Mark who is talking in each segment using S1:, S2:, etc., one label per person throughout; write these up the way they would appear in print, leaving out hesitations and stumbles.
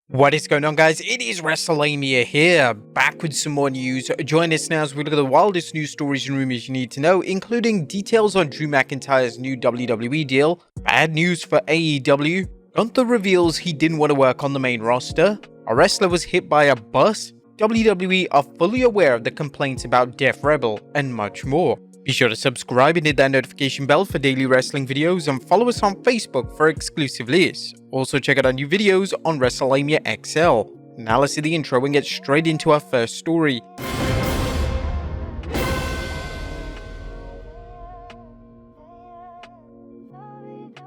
S1: What is going on, guys? It is Wrestlelamia here, back with some more news. Join us now as we look at the wildest news stories and rumors you need to know, including details on Drew McIntyre's new WWE deal, bad news for AEW, Gunther reveals he didn't want to work on the main roster, a wrestler was hit by a bus, WWE are fully aware of the complaints about Def Rebel, and much more. Be sure to subscribe and hit that notification bell for daily wrestling videos, and follow us on Facebook for exclusive lists. Also check out our new videos on Wrestlelamia XL. Now let's see the intro and get straight into our first story.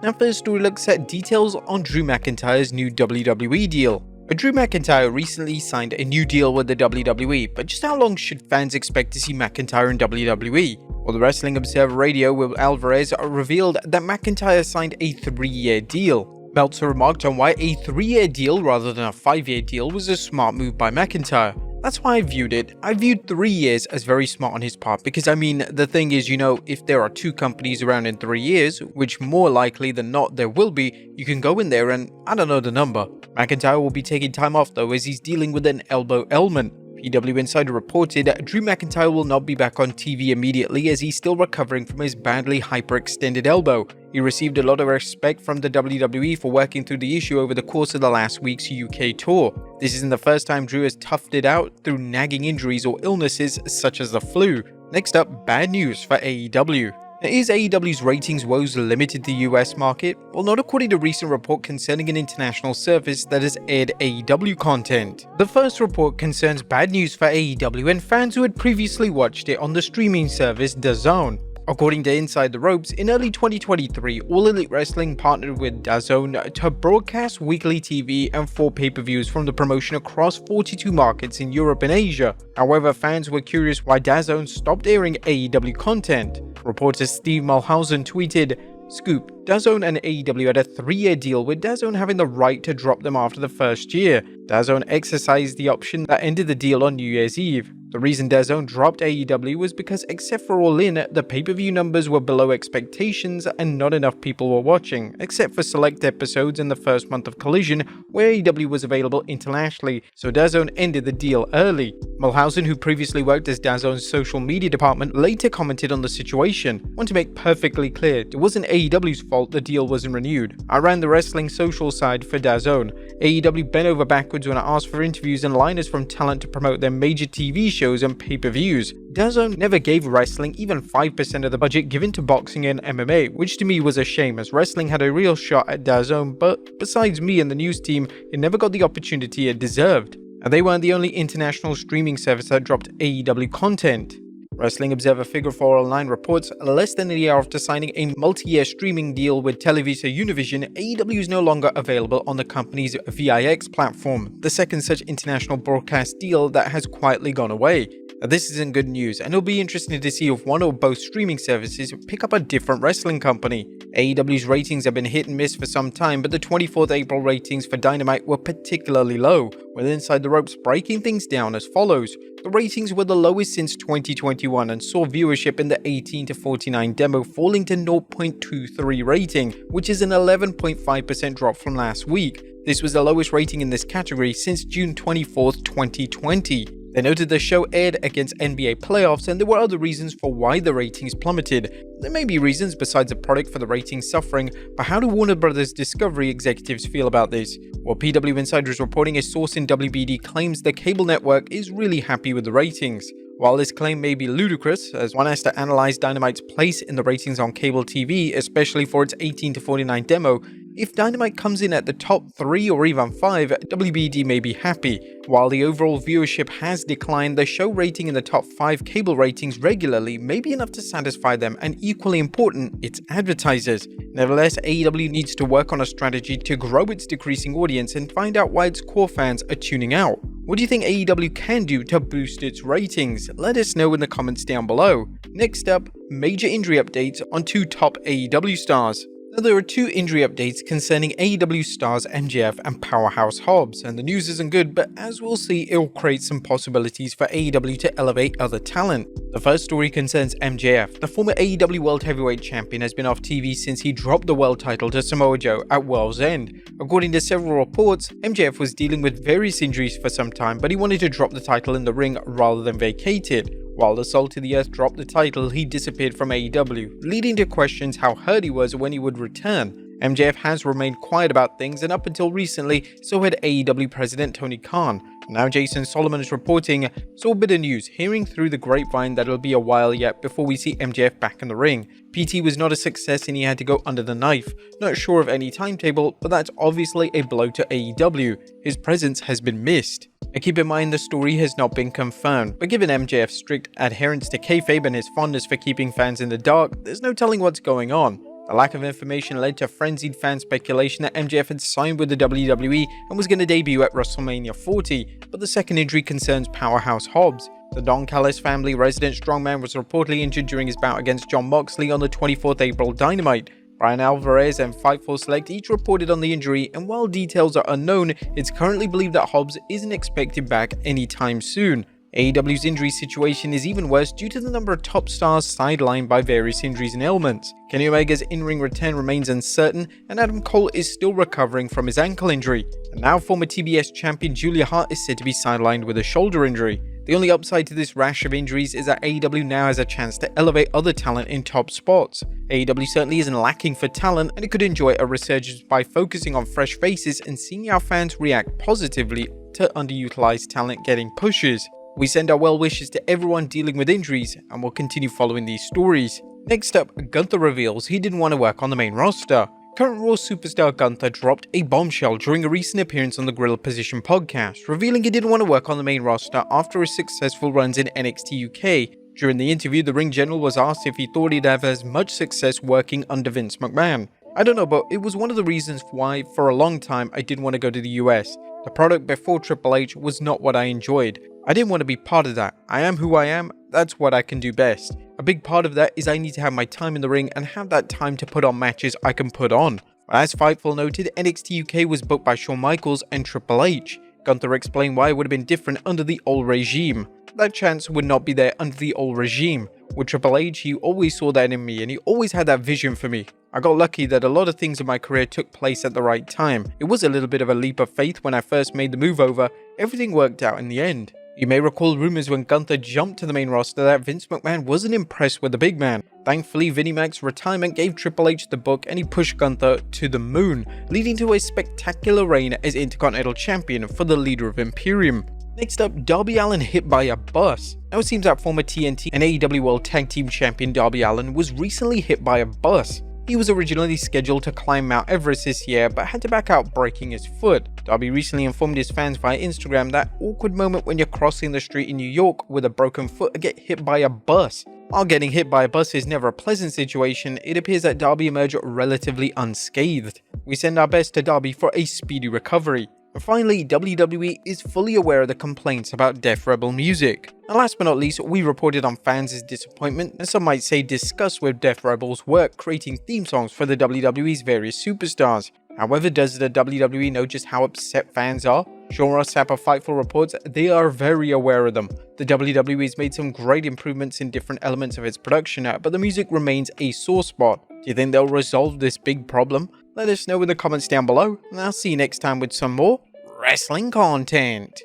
S1: Our first story looks at details on Drew McIntyre's new WWE deal. Drew McIntyre recently signed a new deal with the WWE, but just how long should fans expect to see McIntyre in WWE? Well, the Wrestling Observer Radio with Alvarez revealed that McIntyre signed a 3-year deal. Meltzer remarked on why a 3-year deal rather than a 5-year deal was a smart move by McIntyre. That's why I viewed it. I viewed 3 years as very smart on his part because, I mean, the thing is, if there are two companies around in 3 years, which more likely than not there will be, you can go in there and, I don't know the number. McIntyre will be taking time off though as he's dealing with an elbow ailment. PW Insider reported Drew McIntyre will not be back on TV immediately as he's still recovering from his badly hyperextended elbow. He received a lot of respect from the WWE for working through the issue over the course of the last week's UK tour. This isn't the first time Drew has toughed it out through nagging injuries or illnesses such as the flu. Next up, bad news for AEW. Is AEW's ratings woes limited to the US market? Well, not according to a recent report concerning an international service that has aired AEW content. The first report concerns bad news for AEW and fans who had previously watched it on the streaming service DAZN. According to Inside the Ropes, in early 2023, All Elite Wrestling partnered with DAZN to broadcast weekly TV and 4 pay-per-views from the promotion across 42 markets in Europe and Asia. However, fans were curious why DAZN stopped airing AEW content. Reporter Steve Mulhausen tweeted, "Scoop, DAZN and AEW had a 3-year deal with DAZN having the right to drop them after the first year. DAZN exercised the option that ended the deal on New Year's Eve. The reason DAZN dropped AEW was because except for All In, the pay-per-view numbers were below expectations and not enough people were watching, except for select episodes in the first month of Collision where AEW was available internationally, so DAZN ended the deal early." Mulhausen, who previously worked as DAZN's social media department, later commented on the situation. "Want to make perfectly clear, it wasn't AEW's fault the deal wasn't renewed. I ran the wrestling social side for DAZN. AEW bent over backwards when I asked for interviews and liners from talent to promote their major TV shows and pay-per-views. DAZN never gave wrestling even 5% of the budget given to boxing and MMA, which to me was a shame as wrestling had a real shot at DAZN, but besides me and the news team, it never got the opportunity it deserved." And they weren't the only international streaming service that dropped AEW content. Wrestling Observer Figure 409 reports less than a year after signing a multi-year streaming deal with Televisa Univision, AEW is no longer available on the company's VIX platform, the second such international broadcast deal that has quietly gone away. Now, this isn't good news, and it'll be interesting to see if one or both streaming services pick up a different wrestling company. AEW's ratings have been hit and miss for some time, but the 24th April ratings for Dynamite were particularly low, with Inside the Ropes breaking things down as follows. The ratings were the lowest since 2021 and saw viewership in the 18 to 49 demo falling to 0.23 rating, which is an 11.5% drop from last week. This was the lowest rating in this category since June 24th, 2020. They noted the show aired against NBA playoffs and there were other reasons for why the ratings plummeted. There may be reasons besides the product for the ratings suffering, but how do Warner Bros. Discovery executives feel about this? Well, PW Insider is reporting a source in WBD claims the cable network is really happy with the ratings. While this claim may be ludicrous, as one has to analyze Dynamite's place in the ratings on cable TV, especially for its 18 to 49 demo, if Dynamite comes in at the top 3 or even 5, WBD may be happy. While the overall viewership has declined, the show rating in the top 5 cable ratings regularly may be enough to satisfy them, and equally important, its advertisers. Nevertheless, AEW needs to work on a strategy to grow its decreasing audience and find out why its core fans are tuning out. What do you think AEW can do to boost its ratings? Let us know in the comments down below. Next up, major injury updates on 2 top AEW stars. Now, there are two injury updates concerning AEW stars MJF and Powerhouse Hobbs, and the news isn't good, but as we'll see, it will create some possibilities for AEW to elevate other talent. The first story concerns MJF. The former AEW World Heavyweight Champion has been off TV since he dropped the world title to Samoa Joe at World's End. According to several reports, MJF was dealing with various injuries for some time, but he wanted to drop the title in the ring rather than vacate it. While the Salt of the Earth dropped the title, he disappeared from AEW, leading to questions how hurt he was when he would return. MJF has remained quiet about things, and up until recently, so had AEW President Tony Khan. Now Jason Solomon is reporting, "So a bit of news, hearing through the grapevine that it'll be a while yet before we see MJF back in the ring. PT was not a success and he had to go under the knife. Not sure of any timetable, but that's obviously a blow to AEW. His presence has been missed." Now keep in mind the story has not been confirmed, but given MJF's strict adherence to kayfabe and his fondness for keeping fans in the dark, there's no telling what's going on. The lack of information led to frenzied fan speculation that MJF had signed with the WWE and was going to debut at Wrestlemania 40, but the second injury concerns Powerhouse Hobbs. The Don Callis family resident strongman was reportedly injured during his bout against Jon Moxley on the 24th April Dynamite. Brian Alvarez and Fightful Select each reported on the injury, and while details are unknown, it's currently believed that Hobbs isn't expected back anytime soon. AEW's injury situation is even worse due to the number of top stars sidelined by various injuries and ailments. Kenny Omega's in-ring return remains uncertain, and Adam Cole is still recovering from his ankle injury. And now former TBS champion Julia Hart is said to be sidelined with a shoulder injury. The only upside to this rash of injuries is that AEW now has a chance to elevate other talent in top spots. AEW certainly isn't lacking for talent, and it could enjoy a resurgence by focusing on fresh faces and seeing how fans react positively to underutilized talent getting pushes. We send our well wishes to everyone dealing with injuries, and we'll continue following these stories. Next up, Gunther reveals he didn't want to work on the main roster. Current Raw superstar Gunther dropped a bombshell during a recent appearance on the Gorilla Position podcast, revealing he didn't want to work on the main roster after his successful runs in NXT UK. During the interview, the ring general was asked if he thought he'd have as much success working under Vince McMahon. "I don't know, but it was one of the reasons why, for a long time, I didn't want to go to the US. The product before Triple H was not what I enjoyed. I didn't want to be part of that. I am who I am, that's what I can do best. A big part of that is I need to have my time in the ring and have that time to put on matches I can put on." As Fightful noted, NXT UK was booked by Shawn Michaels and Triple H. Gunther explained why it would have been different under the old regime. That chance would not be there under the old regime. With Triple H, he always saw that in me and he always had that vision for me. I got lucky that a lot of things in my career took place at the right time. It was a little bit of a leap of faith when I first made the move over. Everything worked out in the end. You may recall rumors when Gunther jumped to the main roster that Vince McMahon wasn't impressed with the big man. Thankfully, Vinnie Mac's retirement gave Triple H the book and he pushed Gunther to the moon, leading to a spectacular reign as Intercontinental Champion for the leader of Imperium. Next up, Darby Allin hit by a bus. Now it seems that former TNT and AEW World Tag Team Champion Darby Allin was recently hit by a bus. He was originally scheduled to climb Mount Everest this year, but had to back out breaking his foot. Darby recently informed his fans via Instagram that awkward moment when you're crossing the street in New York with a broken foot and get hit by a bus. While getting hit by a bus is never a pleasant situation, it appears that Darby emerged relatively unscathed. We send our best to Darby for a speedy recovery. And finally, WWE is fully aware of the complaints about Def Rebel music. And last but not least, we reported on fans' disappointment, and some might say disgust with Def Rebel's work creating theme songs for the WWE's various superstars. However, does the WWE know just how upset fans are? Sean Ross Sapp of Fightful reports they are very aware of them. The WWE has made some great improvements in different elements of its production, but the music remains a sore spot. Do you think they'll resolve this big problem? Let us know in the comments down below, and I'll see you next time with some more wrestling content.